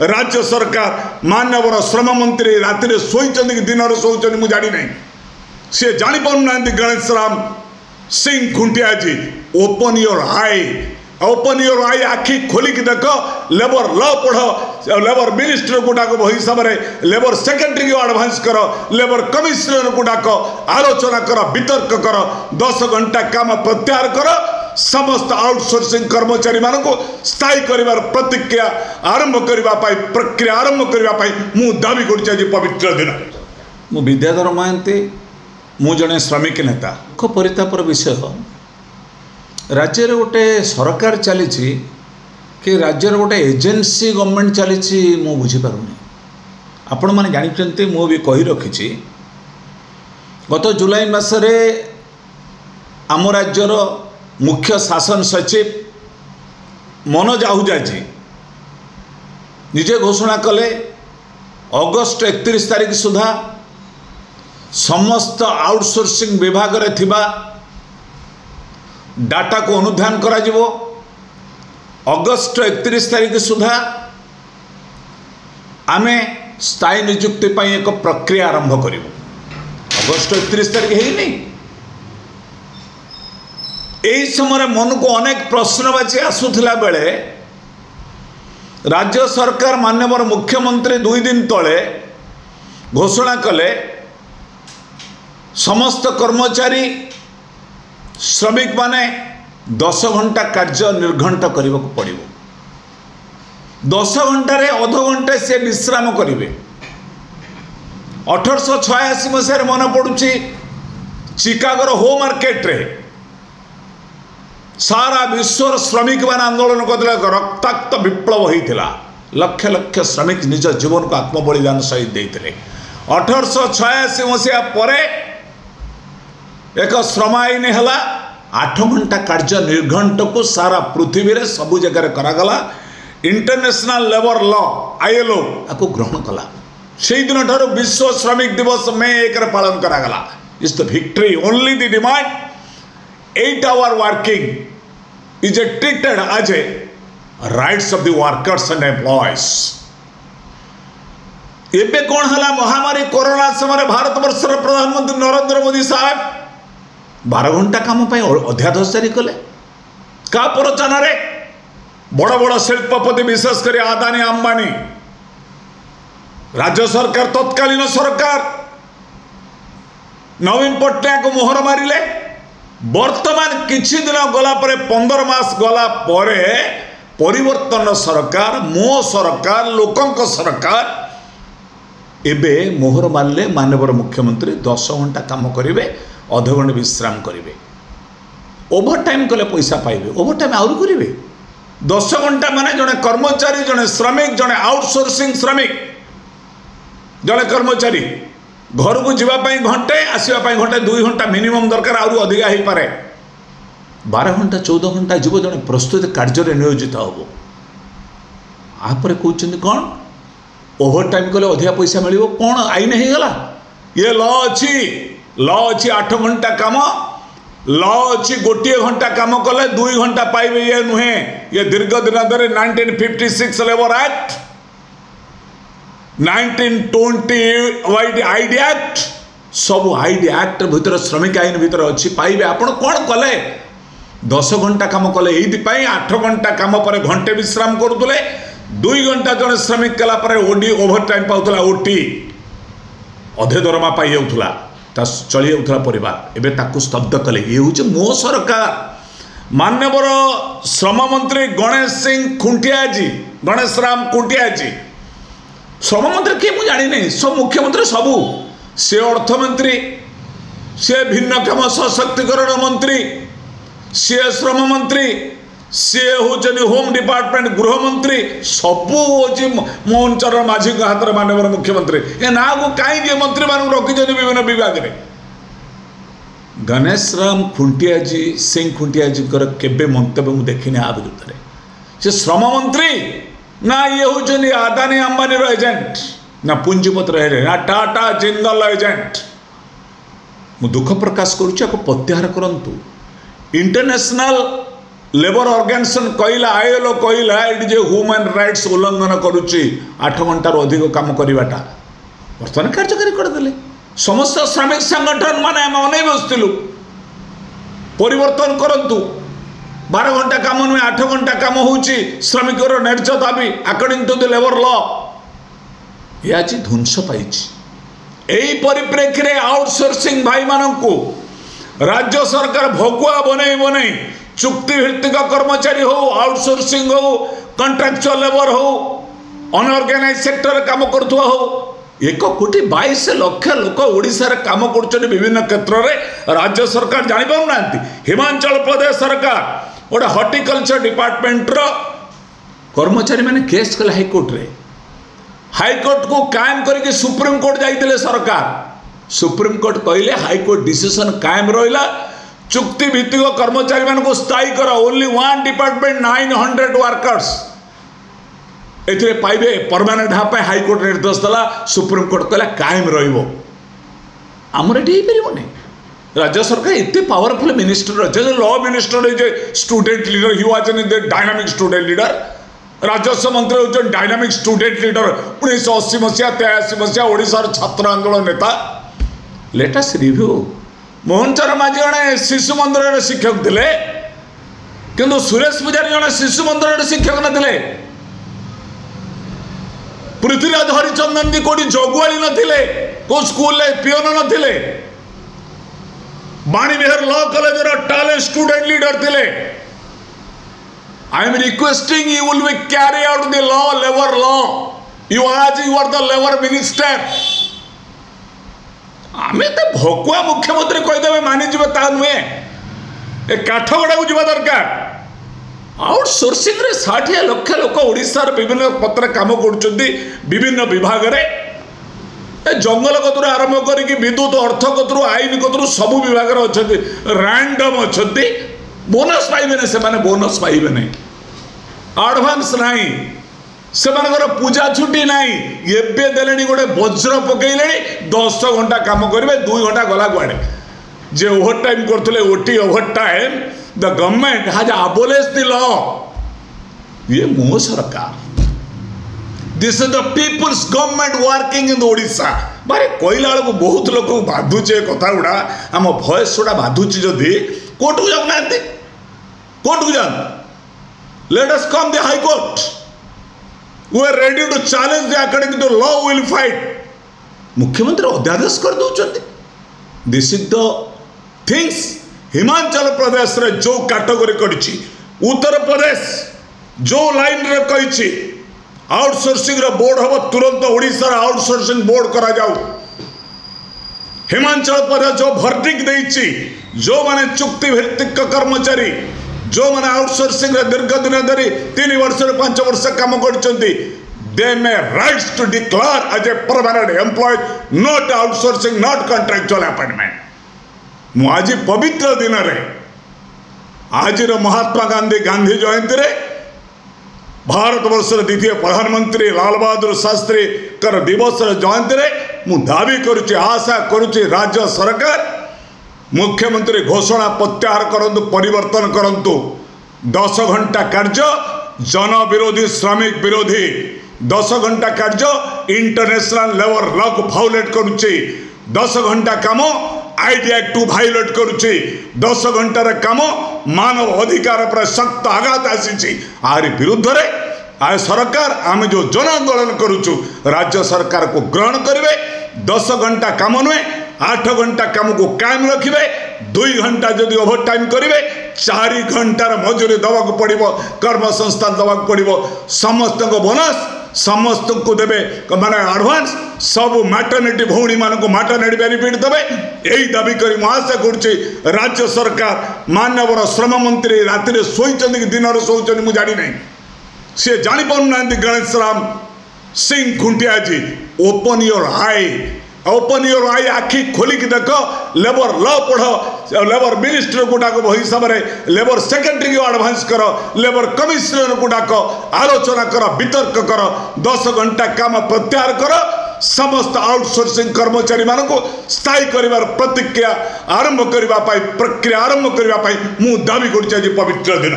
राज्य सरकार मानवर श्रम मंत्री राति शोचंदी कि दिन शोचंदी मुझे जानी नहीं सी जानी पाना गणेश राम सिंह खुंटिया जी ओपन योर आई आखि खोलिक देख लेबर लॉ पढ़ लेबर मिनिस्टर को डाक हिसाब से लेबर सेक्रेटरी को एडवांस कर लेबर कमिश्नर को डाक आलोचना कर वितर्क कर 10 घंटा काम प्रत्याहार कर समस्त आउटसोर्सिंग कर्मचारी मान को स्थायी कर प्रतिक्रिया आरंभ करने प्रक्रिया आरंभ करने मु दाबी कर पवित्र दिन मु विद्याधर महांती मु जड़े श्रमिक नेता को परितापर विषय राज्य रे गोटे सरकार चली कि राज्य रे गोटे एजेंसी गवर्नमेंट चली मु बुझीपारूनी आपण मैंने जानते मु भी कही रखी गत जुलाई मासरे आम राज्यर मुख्य शासन सचिव मनोज आहूजा जी निजे घोषणा कले अगस्ट 31 तारीख सुधा समस्त आउटसोर्सिंग विभाग रे थिबा डाटा को अनुधान करा जिवो अगस्ट 31 तारीख सुधा आमे स्थायी नियुक्ति पाई एक प्रक्रिया आरंभ करिवो अगस्ट 31 तारीख है नहीं यही समय मन को अनेक प्रश्नवाची आसुथिला बेले राज्य सरकार माननीय मुख्यमंत्री 2 दिन तले घोषणा कले समस्त कर्मचारी श्रमिक माने 10 घंटा कार्य निर्घंट करने को पड़ो 10 घंटे अध घंटे से विश्राम करेंगे 1886 मसीह मन पड़ुची चिकागोर होम मार्केट रे सारा विश्वर श्रमिक मान आंदोलन करते रक्ताक्त विप्लव होता लक्ष लक्ष श्रमिक निज जीवन को आत्मबलिदान सहित देते 1886 मसीहा पर एक श्रम आईन है 8 घंटा कार्य निर्घंट को सारा पृथ्वी रे सबु जगह करागला इंटरनेशनल लेबर लॉ ILO आपको ग्रहण कला से दिन ठार विश्व श्रमिक दिवस मे 1 पालन करागला is the victory only the demand 8 hour working is treated as a rights of the workers and employees एबे कौन हला महामारी कोरोना समय भारत वर्षर प्रधानमंत्री नरेंद्र मोदी साहब 12 घंटा काम अध्यादेश जारी कले का प्रचार रे बड़ बड़ शिल्पपति विशेषकर आदानी अंबानी राज्य सरकार तत्कालीन सरकार नवीन पट्टनायक को मोहर मारिले वर्तमान किछि दिन गला परे 15 मास गला परे परिवर्तन सरकार मो सरकार लोकंक सरकार एबे मोहर मारले माननीय मुख्यमंत्री 10 घंटा काम करेंगे अध घंटे विश्राम करेंगे ओभर टाइम कले पैसा पाइबे ओभर टाइम आउर करेंगे 10 घंटा माने जड़े कर्मचारी जड़े श्रमिक जड़े आउटसोर्सिंग श्रमिक जड़े कर्मचारी घर को जीवाई घंटे आसवाई घंटे 2 घंटा मिनिमम दरकार आउर अधिका हो पारे 12 घंटा 14 घंटा जीव जड़े प्रस्तुत कार्य नियोजित हम आपरे कहते कौन ओभर टाइम कले अधिका पैसा मिल कौन आईन हो गला ये लॉ अच्छी 8 घंटा काम लॉ अच्छी गोटे घंटा काम कले 2 घंटा पाइबे ये नुहे ये दीर्घ दिन धरे 1956 लेबर एक्ट 1920 आईडी एक्ट सब आईडी एक्ट भीतर श्रमिक आईन भीतर अच्छी पाइबे आपण कौन कले 10 घंटा काम कले ये 8 घंटा काम पर घंटे विश्राम करुले 2 घंटा जड़े श्रमिक कला ओडी ओभर टाइम पाउला ओटी अधे दरमा पाई जाऊला चली जाऊला परिवार एबे ताकू स्तब्ध कले ये हूँ मो सरकार माननीय श्रम मंत्री गणेश सिंह खुंटिया जी गणेश राम खुंटिया जी श्रम मंत्री किए मुझे जानी नहीं सब मुख्यमंत्री सबू से अर्थमंत्री से भिन्नक्षम सशक्तिकरण मंत्री सी श्रम मंत्री सी हूँ होम डिपार्टमेंट गृह मंत्री सबू हूँ मोहन चरण माझी हाथ में माननीय मुख्यमंत्री ए ना को कहीं मंत्री मान रखी विभिन्न विभाग में गणेश राम खुंटिया जी सिंह खुंटिया जी केबे मंतव्य मुझे देखनी आ विरुद्ध में से श्रम मंत्री ना ये हूँ आदानी अंबानी एजेंट ना पुंजीपत्र ना टाटा जिंदल एजेंट मु दुख प्रकाश करुच्ची प्रत्याहार करंतु इंटरनेशनल लेबर ऑर्गेनाइजेशन कहला आईएलओ कहला ये जे ह्यूमन राइट्स उल्लंघन करुच्ची 8 घंटार अधिक काम करवाटा बर्तमान कार्यकारी करदे समस्त श्रमिक संगठन माने आम अनेक बसलु परिवर्तन करंतु 12 घंटा काम नुहे 8 घंटा काम होची श्रमिकर न्याय्य दाबी according to the labour law ये आज ध्वंस पाई यही परिप्रेक्षी में आउटसोर्सिंग भाई मानू राज्य सरकार भगुआ बनै बनै चुक्ति भित्तिक कर्मचारी हो आउटसोर्सिंग हो कंट्राक्चुअल लेबर हो अनऑर्गेनाइज सेक्टर काम करथुआ हो 1,22 लाख लोक ओडिशा काम कर विभिन्न क्षेत्र में राज्य सरकार जानी पारु ना हिमाचल प्रदेश सरकार गोटे हॉर्टिकल्चर डिपार्टमेंट रो कर्मचारी मैंने केस कले हाईकोर्ट को कायम करके सुप्रीम कोर्ट जाइए सरकार सुप्रीम कोर्ट कहले हाईकोर्ट डिसीजन कायम रहा चुक्ति भित्तिक कर्मचारी मान को स्थायी कर ओनली वन डिपार्टमेंट 900 वर्कर्स एथिरे पाइबे परमानेंट हाँ हाईकोर्ट निर्देश देला सुप्रीम कोर्ट कहला कायम रमर ये पारे राज्य सरकार इतने पावरफुल मिनिस्टर अच्छे law minister student leader he was an dynamic student leader राजस्व मंत्री होते डायनामिक स्टूडेंट लीडर 1980 मसीहा 83 मसीहा ओडिशार छात्र आंदोलन नेता लेटेस्ट रिव्यू मोहन चरण माझी जड़े शिशु मंदिर शिक्षक थे किंतु सुरेश पूजारी जड़े शिशु मंदिर शिक्षक नथिले पृथ्वीराज हरिचंदन जी कोटी जगुआली नथिले को स्कूल पियोन नथिले Vani Vihar law college talent student leader थिले I am requesting you will be carry out the law, labor law. You are the labor minister. आमे तो भकुआ मुख्यमंत्री कहीदेवे मानिजे ता नुहे ए काठगड़ा को जावा दरकार आउटसोर्सिंग रे 60 लाख लोक ओडिशार विभिन्न पत्र काम कर विभिन्न विभाग रे जंगल कतरू आरंभ करके विद्युत अर्थ कतरू आईन कतरू सब विभाग अच्छा रैंडम अच्छा बोनस पाइबे से माने बोनस पाइबे नहीं एडवांस नहीं से पूजा छुट्टी नहीं एबे देले गोटे वज्र पकईले 10 घंटा काम करेंगे 2 घंटा गला कुआड़े जे ओवर टाइम करते OT overtime the government has abolish the law ये मो सरकार this is the people's government working in Odisha बारे कहला बेलू बहुत लोक बाधुचे कथा गुड़ा आम भयस गुड़ा बाधुची जदि कोर्ट को जाऊना कोर्ट को जान let us come the high court we are ready to challenge the according to law will fight मुख्यमंत्री अध्यादेश कर दौरान this is the things Himachal Pradesh रे जो कैटेगरी करी उत्तर प्रदेश जो लाइन रे कही आउटसोर्सिंग रे बोर्ड हम तुरंत ओडिशा आउटसोर्सिंग बोर्ड करा जाऊ हिमाचल प्रदेश जो भर्डिक देइछि जो माने चुक्ति भित्तिक कर्मचारी जो माने आउटसोर्सिंग रे दीर्घ दिन धरी 3 वर्ष 5 वर्ष काम करछंती they may rights to declare as a permanent employ not outsourcing not contractual appointment मु आज पवित्र दिन रे आज महात्मा गांधी जयंती रे भारत वर्ष द्वितीय प्रधानमंत्री लाल बहादुर शास्त्री कर दिवस जयंती रे मु दाबी करुच्ची आशा करुच्ची राज्य सरकार मुख्यमंत्री घोषणा प्रत्याहार करंतु परिवर्तन करंतु 10 घंटा कार्य जन विरोधी श्रमिक विरोधी 10 घंटा कार्य इंटरनेशनल लेबर लॉ को भायोलेट करुच्ची 10 घंटा काम आईटी एक्ट को भायोलेट करुच्ची 10 घंटार काम मानव अधिकार पर सख्त आघात आसी आरि विरुद्ध रे आय सरकार आम जो जन आंदोलन करुचु राज्य सरकार को ग्रहण करेंगे 10 घंटा काम नुहे 8 घंटा काम को कायम रखिए 2 घंटा जदि ओवर टाइम करेंगे 4 घंटार मजूरी दवाक पड़ो कर्म संस्थान दवाक पड़ो समस्त बोनस समस्त को देवे माने एडवांस सब मैटरनिटी भौणी मान को मैटरनिटी बेनिफिट देवे यही दाबी करी मु आशा करुच्ची राज्य सरकार माननीय श्रम मंत्री राति शोचन कि दिन शोचन मुझे जानी नहीं सी जापार ना गणेश राम सिंह खुंटिया जी ओपन योर आई आखि खोलिक देख लेबर लॉ पढ़ लेबर मिनिस्टर को डाक हिसाब से लेबर सेक्रेटरी को एडवांस कर लेबर कमिश्नर को डाक आलोचना कर वितर्क कर 10 घंटा काम प्रत्याहार कर समस्त आउटसोर्सिंग कर्मचारी मान को स्थायी कर प्रतिक्रिया आरंभ करने प्रक्रिया आरंभ करने दाबी कर पवित्र दिन।